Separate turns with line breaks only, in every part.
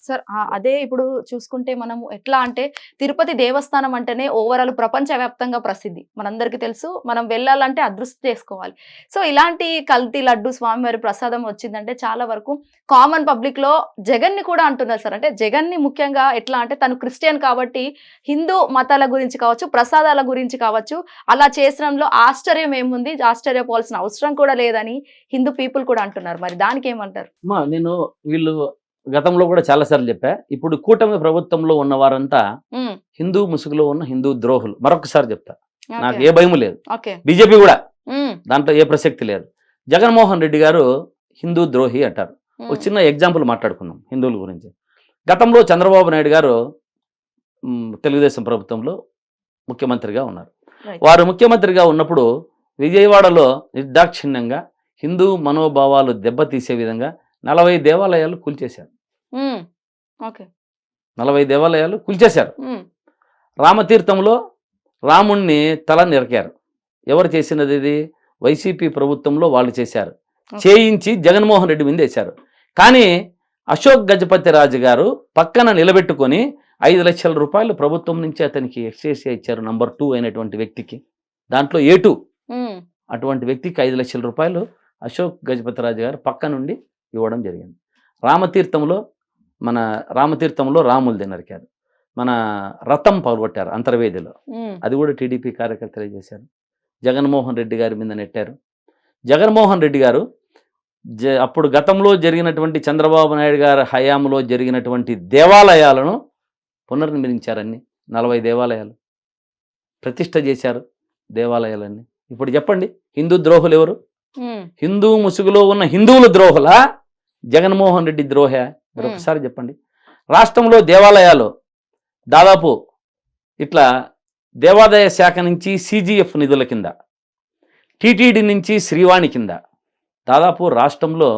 Sir అదే ఇప్పుడు చూసుకుంటే మనము ఎట్లా అంటే తిరుపతి దేవస్థానం అంటేనే ఓవరాల్ ప్రపంచవ్యాప్తంగా ప్రసిద్ధి మనందరికీ తెలుసు. మనం వెళ్ళాలంటే అదృష్టం చేసుకోవాలి. సో ఇలాంటి కల్తీ లడ్డు స్వామివారి ప్రసాదం వచ్చిందంటే చాలా వరకు కామన్ పబ్లిక్ లో జగన్ ని కూడా అంటున్నారు సార్. అంటే జగన్ ని ముఖ్యంగా ఎట్లా అంటే తను క్రిస్టియన్ కాబట్టి హిందూ మతాల గురించి కావచ్చు, ప్రసాదాల గురించి కావచ్చు, అలా చేసడంలో ఆశ్చర్యం ఏముంది, ఆశ్చర్యపోవాల్సిన అవసరం కూడా లేదని హిందూ పీపుల్ కూడా అంటున్నారు. మరి దానికి ఏమంటారు?
నేను వీళ్ళు గతంలో కూడా చాలాసార్లు చెప్పా. ఇప్పుడు కూటమి ప్రభుత్వంలో ఉన్న వారంతా హిందూ ముసుగులో ఉన్న హిందూ ద్రోహులు. మరొకసారి చెప్తా, నాకు ఏ భయం లేదు. బీజేపీ కూడా దాంట్లో ఏ ప్రసక్తి లేదు. జగన్మోహన్ రెడ్డి గారు హిందూ ద్రోహి అంటారు. ఒక చిన్న ఎగ్జాంపుల్ మాట్లాడుకున్నాం హిందువుల గురించి. గతంలో చంద్రబాబు నాయుడు గారు తెలుగుదేశం ప్రభుత్వంలో ముఖ్యమంత్రిగా ఉన్నారు. వారు ముఖ్యమంత్రిగా ఉన్నప్పుడు విజయవాడలో నిర్దాక్షిణ్యంగా హిందూ మనోభావాలు దెబ్బతీసే విధంగా 40 దేవాలయాలు కూల్చేశారు. 40 దేవాలయాలు కూల్చేశారు. రామతీర్థంలో రాముణ్ణి తల నిరకారు. ఎవరు చేసినది ఇది? వైసీపీ ప్రభుత్వంలో వాళ్ళు చేశారు. చేయించి జగన్మోహన్ రెడ్డి మీద వేశారు. కానీ అశోక్ గజపతి రాజు గారు పక్కన నిలబెట్టుకొని 5 లక్షల రూపాయలు ప్రభుత్వం నుంచి అతనికి ఎక్స్చేసియా ఇచ్చారు. నంబర్ 2 అయినటువంటి వ్యక్తికి, దాంట్లో A2 అటువంటి వ్యక్తికి 5 లక్షల రూపాయలు అశోక్ గజపతి రాజు గారు పక్క నుండి ఇవ్వడం జరిగింది. రామతీర్థంలో రాములది నరికారు. మన రథం పగలగొట్టారు అంతర్వేదిలో, అది కూడా టీడీపీ కార్యకర్తలే చేశారు. జగన్మోహన్ రెడ్డి గారి మీద నెట్టారు. జగన్మోహన్ రెడ్డి గారు అప్పుడు గతంలో జరిగినటువంటి చంద్రబాబు నాయుడు గారి హయాంలో జరిగినటువంటి దేవాలయాలను పునర్నిర్మించారన్ని 40 దేవాలయాలు ప్రతిష్ఠ చేశారు. దేవాలయాలన్నీ ఇప్పుడు చెప్పండి, హిందూ ద్రోహులు ఎవరు? హిందూ ముసుగులో ఉన్న హిందువుల ద్రోహులా, జగన్మోహన్ రెడ్డి ద్రోహ? మీరు ఒకసారి చెప్పండి. రాష్ట్రంలో దేవాలయాలు దాదాపు ఇట్లా దేవాదాయ శాఖ నుంచి CGF నిధుల కింద, టీటీడీ నుంచి శ్రీవాణి కింద దాదాపు రాష్ట్రంలో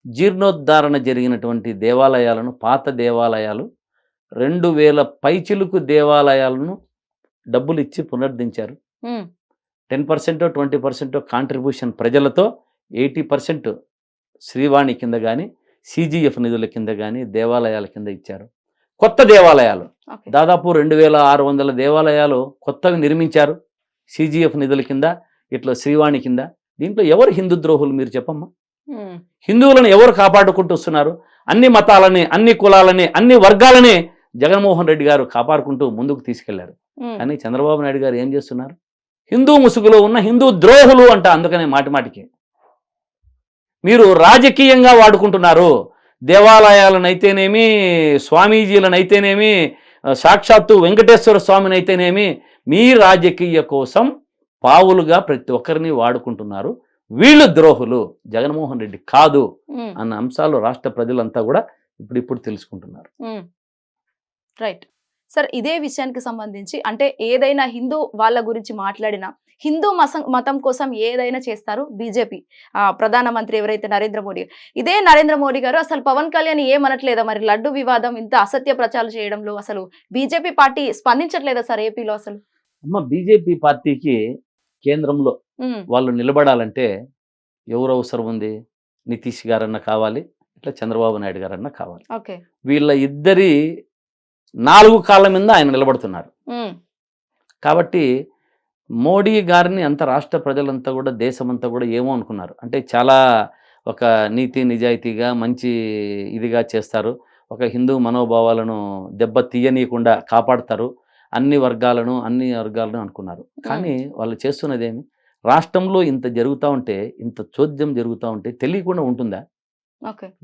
జీర్ణోద్ధారణ జరిగినటువంటి దేవాలయాలను, పాత దేవాలయాలు 2000 పైచిలుకు దేవాలయాలను డబ్బులు ఇచ్చి పునరుద్ధరించారు. 10% 20% కాంట్రిబ్యూషన్ ప్రజలతో, 80% శ్రీవాణి కింద కానీ CGF నిధుల కింద కానీ దేవాలయాల కింద ఇచ్చారు. కొత్త దేవాలయాలు దాదాపు 2600 దేవాలయాలు కొత్తవి నిర్మించారు CGF నిధుల కింద, ఇట్లా శ్రీవాణి కింద. దీంట్లో ఎవరు హిందూ ద్రోహులు మీరు చెప్పమ్మా? హిందువులను ఎవరు కాపాడుకుంటూ వస్తున్నారు? అన్ని మతాలని, అన్ని కులాలని, అన్ని వర్గాలని జగన్మోహన్ రెడ్డి గారు కాపాడుకుంటూ ముందుకు తీసుకెళ్లారు. కానీ చంద్రబాబు నాయుడు గారు ఏం చేస్తున్నారు? హిందూ ముసుగులో ఉన్న హిందూ ద్రోహులు అంట. అందుకనే మాటిమాటికి మీరు రాజకీయంగా వాడుకుంటున్నారు. దేవాలయాలనైతేనేమి, స్వామీజీలనైతేనేమి, సాక్షాత్తు వెంకటేశ్వర స్వామిని అయితేనేమి, మీ రాజకీయ కోసం పావులుగా ప్రతి ఒక్కరిని వాడుకుంటున్నారు. వీళ్ళు ద్రోహులు, జగన్మోహన్ రెడ్డి కాదు అన్న అంశాలు రాష్ట్ర ప్రజలంతా కూడా ఇప్పుడు తెలుసుకుంటున్నారు.
రైట్ సార్, ఇదే విషయానికి సంబంధించి అంటే ఏదైనా హిందూ వాళ్ళ గురించి మాట్లాడినా, హిందూ మతం కోసం ఏదైనా చేస్తారు బీజేపీ ప్రధానమంత్రి ఎవరైతే నరేంద్ర మోడీ. ఇదే నరేంద్ర మోడీ గారు అసలు పవన్ కళ్యాణ్ ఏమనట్లేదా? మరి లడ్డు వివాదం ఇంత అసత్య ప్రచారం చేయడంలో అసలు బీజేపీ పార్టీ స్పందించట్లేదా సార్ ఏపీలో? అసలు
బీజేపీ పార్టీకి కేంద్రంలో వాళ్ళు నిలబడాలంటే ఎవరు అవసరం ఉంది? నితీష్ గారన్నా కావాలి, ఇట్లా చంద్రబాబు నాయుడు గారన్నా కావాలి. వీళ్ళ ఇద్దరి 4 కాళ్ళ మీద ఆయన నిలబడుతున్నారు. కాబట్టి మోడీ గారిని అంత రాష్ట్ర ప్రజలంతా కూడా, దేశమంతా కూడా ఏమో అనుకున్నారు. అంటే చాలా ఒక నీతి నిజాయితీగా మంచి ఇదిగా చేస్తారు, ఒక హిందూ మనోభావాలను దెబ్బ తీయనీయకుండా కాపాడతారు, అన్ని వర్గాలను అనుకున్నారు. కానీ వాళ్ళు చేస్తున్నదేమి? రాష్ట్రంలో ఇంత జరుగుతూ ఉంటే, ఇంత చోద్యం జరుగుతూ ఉంటే తెలియకుండా ఉంటుందా?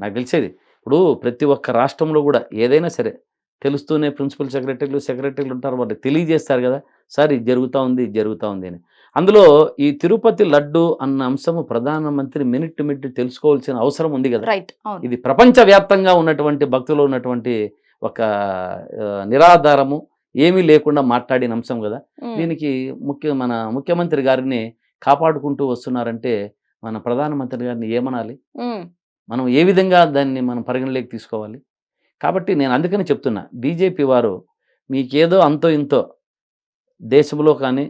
నాకు తెలిసేది ఇప్పుడు ప్రతి ఒక్క రాష్ట్రంలో కూడా ఏదైనా సరే తెలుస్తూనే ప్రిన్సిపల్ సెక్రటరీలు ఉంటారు, వాళ్ళు తెలియజేస్తారు కదా, సార్ ఇది జరుగుతూ ఉంది అని. అందులో ఈ తిరుపతి లడ్డు అన్న అంశము ప్రధానమంత్రి మినిట్ టు మినిట్ తెలుసుకోవాల్సిన అవసరం ఉంది కదా. ఇది ప్రపంచవ్యాప్తంగా ఉన్నటువంటి భక్తులు ఉన్నటువంటి ఒక నిరాధారము, ఏమీ లేకుండా మాట్లాడిన అంశం కదా. దీనికి మన ముఖ్యమంత్రి గారిని కాపాడుకుంటూ వస్తున్నారంటే మన ప్రధానమంత్రి గారిని ఏమనాలి? మనం ఏ విధంగా దాన్ని మనం పరిగణలోకి తీసుకోవాలి? కాబట్టి నేను అందుకని చెప్తున్నా, బీజేపీ వారు మీకేదో అంతో ఇంతో దేశంలో కానీ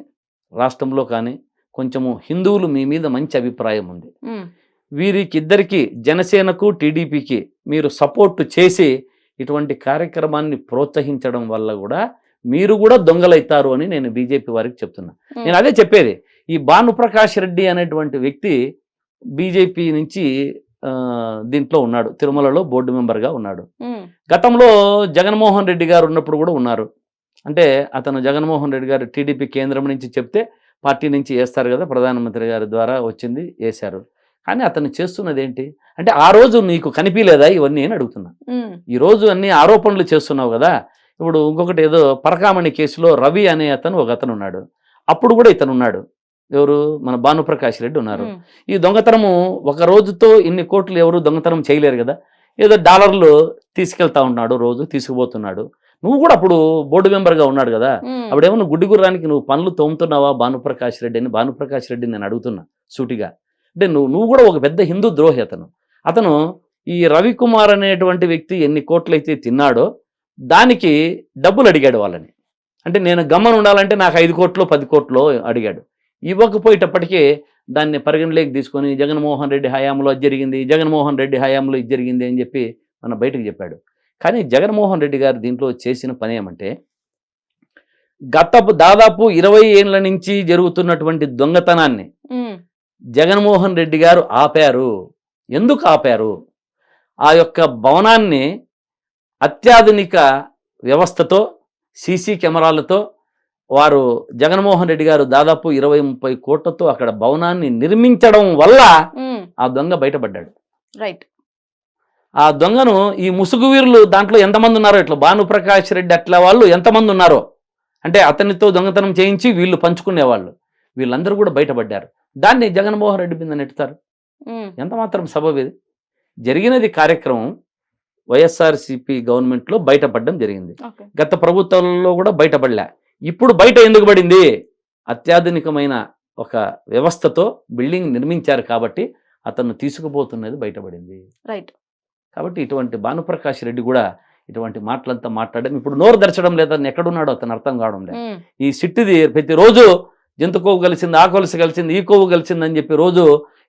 రాష్ట్రంలో కానీ కొంచెము హిందువులు మీ మీద మంచి అభిప్రాయం ఉంది. వీరికిద్దరికి, జనసేనకు టీడీపీకి మీరు సపోర్ట్ చేసి ఇటువంటి కార్యక్రమాన్ని ప్రోత్సహించడం వల్ల కూడా మీరు కూడా దొంగలైతారు అని నేను బీజేపీ వారికి చెప్తున్నా. నేను అదే చెప్పేది. ఈ భానుప్రకాష్ రెడ్డి అనేటువంటి వ్యక్తి బీజేపీ నుంచి దీంట్లో ఉన్నాడు, తిరుమలలో బోర్డు మెంబర్గా ఉన్నాడు. గతంలో జగన్మోహన్ రెడ్డి గారు ఉన్నప్పుడు కూడా ఉన్నారు. అంటే అతను జగన్మోహన్ రెడ్డి గారు టీడీపీ కేంద్రం నుంచి చెప్తే పార్టీ నుంచి వేస్తారు కదా, ప్రధానమంత్రి గారి ద్వారా వచ్చింది వేశారు. కానీ అతను చేస్తున్నది ఏంటి అంటే, ఆ రోజు నీకు కనిపించలేదా ఇవన్నీ అని అడుగుతున్నా. ఈ రోజు అన్ని ఆరోపణలు చేస్తున్నావు కదా. ఇప్పుడు ఇంకొకటి ఏదో పరకామణి కేసులో రవి అనే ఒక అతను ఉన్నాడు. అప్పుడు కూడా ఇతను ఉన్నాడు. ఎవరు? మన భానుప్రకాష్ రెడ్డి ఉన్నారు. ఈ దొంగతనము ఒక రోజుతో ఇన్ని కోట్లు ఎవరు దొంగతనం చేయలేరు కదా. ఏదో డాలర్లు తీసుకెళ్తా ఉన్నాడు, రోజు తీసుకుపోతున్నాడు. నువ్వు కూడా అప్పుడు బోర్డు మెంబర్గా ఉన్నాడు కదా. అప్పుడేమన్నా గుడ్డి గుర్రానికి నువ్వు పనులు తోముతున్నావా భానుప్రకాష్ రెడ్డి అని భానుప్రకాష్ రెడ్డి నేను అడుగుతున్నా సూటిగా. అంటే నువ్వు కూడా ఒక పెద్ద హిందూ ద్రోహి. అతను ఈ రవికుమార్ అనేటువంటి వ్యక్తి ఎన్ని కోట్లయితే తిన్నాడో దానికి డబ్బులు అడిగాడు వాళ్ళని. అంటే నేను గమ్మన ఉండాలంటే నాకు 5 కోట్లు 10 కోట్లు అడిగాడు. ఇవ్వకపోయేటప్పటికీ దాన్ని పరిగణలోకి తీసుకొని జగన్మోహన్ రెడ్డి హయాంలో అది జరిగింది, జగన్మోహన్ రెడ్డి హయాంలో ఇది జరిగింది అని చెప్పి మన బయటకు చెప్పాడు. కానీ జగన్మోహన్ రెడ్డి గారు దీంట్లో చేసిన పని ఏమంటే, దాదాపు 20 ఏళ్ల నుంచి జరుగుతున్నటువంటి దొంగతనాన్ని జగన్మోహన్ రెడ్డి గారు ఆపారు. ఎందుకు ఆపారు? ఆ యొక్క భవనాన్ని అత్యాధునిక వ్యవస్థతో సీసీ కెమెరాలతో వారు జగన్మోహన్ రెడ్డి గారు దాదాపు 20-30 కోట్లతో అక్కడ భవనాన్ని నిర్మించడం వల్ల ఆ దొంగ బయటపడ్డాడు.
రైట్.
ఆ దొంగను ఈ ముసుగు వీరులు దాంట్లో ఎంతమంది ఉన్నారో, ఇట్లా భానుప్రకాష్ రెడ్డి అట్లా వాళ్ళు ఎంతమంది ఉన్నారో, అంటే అతనితో దొంగతనం చేయించి వీళ్ళు పంచుకునేవాళ్ళు, వీళ్ళందరూ కూడా బయటపడ్డారు. దాన్ని జగన్మోహన్ రెడ్డి మీద నెట్టుతారు. ఎంత మాత్రం సబబు ఇది? జరిగినది కార్యక్రమం వైఎస్ఆర్సీపీ గవర్నమెంట్లో బయటపడడం జరిగింది. గత ప్రభుత్వాలలో కూడా బయటపడలే. ఇప్పుడు బయట ఎందుకు పడింది? అత్యాధునికమైన ఒక వ్యవస్థతో బిల్డింగ్ నిర్మించారు కాబట్టి అతను తీసుకుపోతున్నది బయటపడింది.
రైట్.
కాబట్టి ఇటువంటి భానుప్రకాష్ రెడ్డి కూడా ఇటువంటి మాటలంతా మాట్లాడడం, ఇప్పుడు నోరు తెరచడం లేదని ఎక్కడున్నాడో అతను అర్థం కావడం లేదు. ఈ సిట్టిది ప్రతిరోజు జంతు కొవ్వు కలిసింది, ఆ కొలుసు కలిసింది, ఈ కొవ్వు కలిసిందని చెప్పి రోజు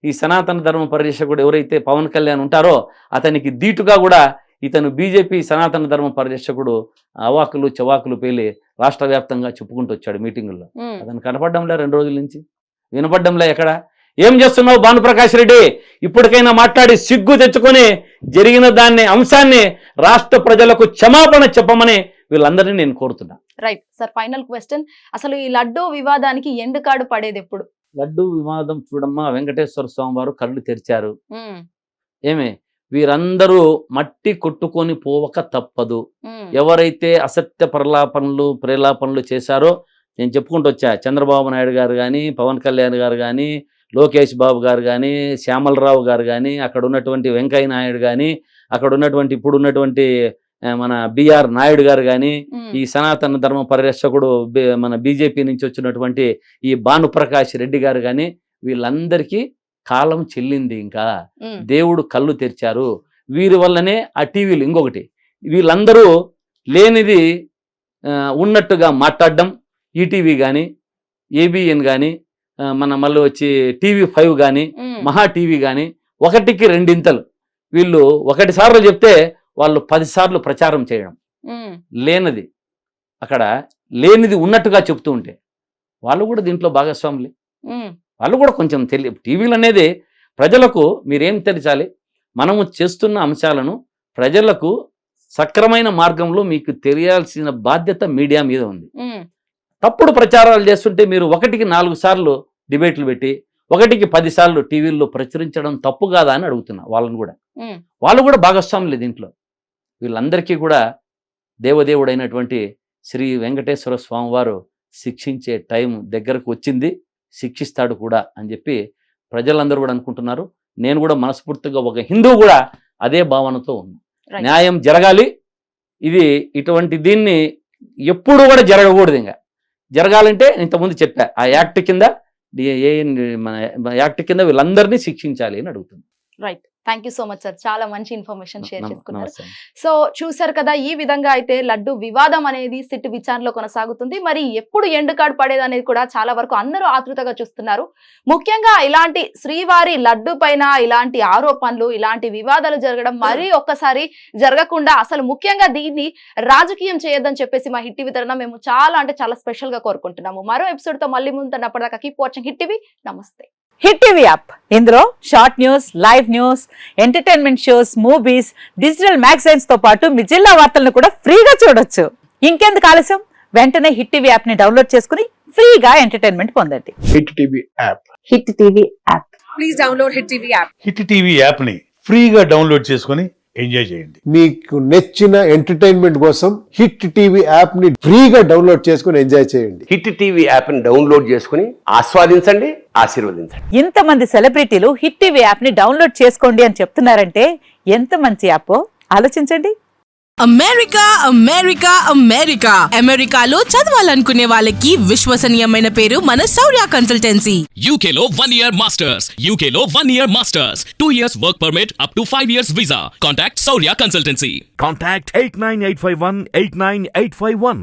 ఈ సనాతన ధర్మ పరిరక్షకుడు ఎవరైతే పవన్ కళ్యాణ్ ఉంటారో అతనికి దీటుగా కూడా ఇతను బీజేపీ సనాతన ధర్మ పరిరక్షకుడు అవాకులు చవాకులు పేలి రాష్ట్ర వ్యాప్తంగా చెప్పుకుంటూ వచ్చాడు మీటింగుల్లో. అతను కనపడ్డంలే 2 రోజుల నుంచి, వినపడ్డంలే. ఎక్కడ ఏం చేస్తున్నావు భానుప్రకాష్ రెడ్డి? ఇప్పటికైనా మాట్లాడి సిగ్గు తెచ్చుకొని జరిగిన అంశాన్ని రాష్ట్ర ప్రజలకు క్షమాపణ చెప్పమని వీళ్ళందరినీ నేను కోరుతున్నా.
రైట్ సార్, ఫైనల్ క్వశ్చన్, అసలు ఈ లడ్డూ వివాదానికి ఎండ్ కార్డు పడేది ఎప్పుడు?
లడ్డూ వివాదం చూడమ్మా, వెంకటేశ్వర స్వామి వారు కళ్ళు తెరిచారు. ఏమే, వీరందరూ మట్టి కొట్టుకొని పోవక తప్పదు. ఎవరైతే అసత్య ప్రేలాపనలు చేశారో నేను చెప్పుకుంటూ వచ్చా, చంద్రబాబు నాయుడు గారు కానీ, పవన్ కళ్యాణ్ గారు కానీ, లోకేష్ బాబు గారు కానీ, శ్యామలరావు గారు కానీ, అక్కడ ఉన్నటువంటి వెంకయ్య నాయుడు కానీ, అక్కడ ఉన్నటువంటి ఇప్పుడు ఉన్నటువంటి మన బిఆర్ నాయుడు గారు కానీ, ఈ సనాతన ధర్మ పరిరక్షకుడు మన బీజేపీ నుంచి వచ్చినటువంటి ఈ భానుప్రకాష్ రెడ్డి గారు కానీ, వీళ్ళందరికీ కాలం చెల్లింది. ఇంకా దేవుడు కళ్ళు తెరిచారు. వీరి వల్లనే ఆ టీవీలు, ఇంకొకటి వీళ్ళందరూ లేనిది ఉన్నట్టుగా మాట్లాడడం, ఈటీవీ కానీ, ఏబిఎన్ కానీ, మన మళ్ళీ వచ్చి TV5 కానీ, మహా టీవీ కానీ 1కి 2 వీళ్ళు 1 సార్లు చెప్తే వాళ్ళు 10 సార్లు ప్రచారం చేయడం. లేనిది అక్కడ లేనిది ఉన్నట్టుగా చెప్తూ ఉంటే వాళ్ళు కూడా దీంట్లో భాగస్వాములే. వాళ్ళు కూడా కొంచెం టీవీలు అనేది ప్రజలకు మీరేం తెలిసాలి, మనము చేస్తున్న అంశాలను ప్రజలకు సక్రమైన మార్గంలో మీకు తెలియాల్సిన బాధ్యత మీడియా మీద ఉంది. తప్పుడు ప్రచారాలు చేస్తుంటే మీరు 1కి 4 సార్లు డిబేట్లు పెట్టి 1కి 10 సార్లు టీవీల్లో ప్రచురించడం తప్పు కాదా అని అడుగుతున్నా వాళ్ళని కూడా. వాళ్ళు కూడా భాగస్వాములే దీంట్లో. వీళ్ళందరికీ కూడా దేవదేవుడైనటువంటి శ్రీ వెంకటేశ్వర స్వామి వారు శిక్షించే టైం దగ్గరకు వచ్చింది, శిక్షిస్తాడు కూడా అని చెప్పి ప్రజలందరూ కూడా అనుకుంటున్నారు. నేను కూడా మనస్ఫూర్తిగా ఒక హిందువు కూడా అదే భావనతో ఉన్నా. న్యాయం జరగాలి. ఇది ఇటువంటి దీన్ని ఎప్పుడు కూడా జరగకూడదు. ఇంకా జరగాలంటే ఇంతకుముందు చెప్పా, ఆ యాక్ట్ కింద వీళ్ళందరినీ శిక్షించాలి అని అడుగుతుంది.
Right, thank you so much sir, చాలా మంచి ఇన్ఫర్మేషన్ షేర్ చేసుకున్నారు.
నమస్తే.
సో చూసారు కదా, ఈ విధంగా అయితే లడ్డు వివాదం అనేది సిట్ విచారణలో కొనసాగుతుంది. మరి ఎప్పుడు ఎండుకాడు పడేది అనేది కూడా చాలా వరకు అందరూ ఆతృతగా చూస్తున్నారు. ముఖ్యంగా ఇలాంటి శ్రీవారి లడ్డు పైన ఇలాంటి ఆరోపణలు, ఇలాంటి వివాదాలు జరగడం మరీ ఒక్కసారి జరగకుండా, అసలు ముఖ్యంగా దీన్ని రాజకీయం చేయొద్దని చెప్పేసి మా హిట్ టీవీ తరఫున మేము చాలా అంటే చాలా స్పెషల్ గా కోరుకుంటున్నాము. మరో ఎపిసోడ్ తో మళ్ళీ ముందున్నప్పటిదాకా కీప్ వాచింగ్ హిట్ టీవీ. నమస్తే.
హిట్ టీవీ యాప్, ఇందులో short news, live news, entertainment shows, movies, digital magazines తో పాటు మీ జిల్లా వార్తలను కూడా ఫ్రీగా చూడొచ్చు. ఇంకెందుకు ఆలస్యం, వెంటనే హిట్ టీవీ యాప్ ని డౌన్లోడ్ చేసుకుని ఫ్రీగా ఎంటర్టైన్మెంట్ పొందండి.
Hit TV app.
Hit TV app.
Please download Hit TV app.
Hit TV యాప్ని ఫ్రీగా డౌన్లోడ్ చేసుకొని ఎంజాయ్ చేయండి.
మీకు నచ్చిన ఎంటర్టైన్మెంట్ కోసం హిట్ టీవీ యాప్ ని ఫ్రీగా డౌన్లోడ్ చేసుకుని ఎంజాయ్ చేయండి.
హిట్ టీవీ యాప్ని డౌన్లోడ్ చేసుకుని ఆస్వాదించండి, ఆశీర్వదించండి.
ఇంతమంది సెలబ్రిటీలు హిట్ టీవీ యాప్ ని డౌన్లోడ్ చేసుకోండి అని చెప్తున్నారంటే ఎంత మంచి యాప్ ఆలోచించండి.
అమెరికా అమెరికా అమెరికా అమెరికాలో చదవాలనుకునే వాళ్ళకి విశ్వసనీయమైన పేరు మన శౌర్య కన్సల్టెన్సీ.
UK లో 1 year masters. UK లో 1 year masters. 2 years work permit up to 5 years visa. Contact Saurya Consultancy.
Contact 89851 89851.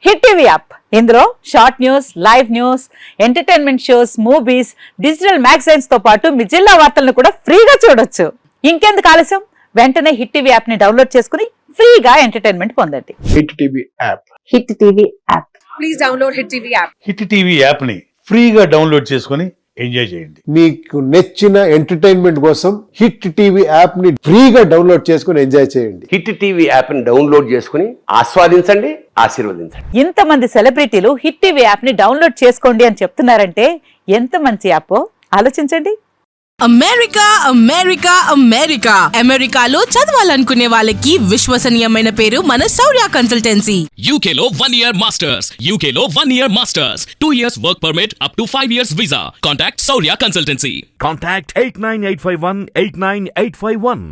Hit TV app, ఇందులో short news, live news, entertainment shows, movies, digital magazines తో పాటు మీ జిల్లా వార్తలను కూడా ఫ్రీగా చూడొచ్చు. ఇంకెందుకు ఆలస్యం, వెంటనే హిట్ టీవీ యాప్ ని డౌన్లోడ్ చేసుకుని ఫ్రీగా ఎంటర్టైన్మెంట్ పొందండి.
Hit TV app.
Hit TV app.
Please download Hit TV app.
Hit TV యాప్ని ఫ్రీగా డౌన్లోడ్ చేసుకొని ఎంజాయ్ చేయండి.
మీకు నచ్చిన ఎంటర్టైన్మెంట్ కోసం హిట్ టీవీ యాప్ ని ఫ్రీగా డౌన్లోడ్ చేసుకుని ఎంజాయ్ చేయండి.
హిట్ టీవీ యాప్ని డౌన్లోడ్ చేసుకుని ఆస్వాదించండి, ఆశీర్వదించండి.
ఇంతమంది సెలబ్రిటీలు హిట్ టీవీ యాప్ ని డౌన్లోడ్ చేసుకోండి అని చెప్తున్నారంటే ఎంత మంచి యాప్ ఆలోచించండి.
అమెరికా అమెరికా అమెరికా అమెరికాలో చదవాలనుకునే వాళ్ళకి విశ్వసనీయమైన పేరు మన శౌర్య కన్సల్టెన్సీ.
UK లో 1 year masters. UK లో 1 year masters. 2 years work permit up to 5 years visa. Contact Saurya Consultancy.
Contact 89851 89851.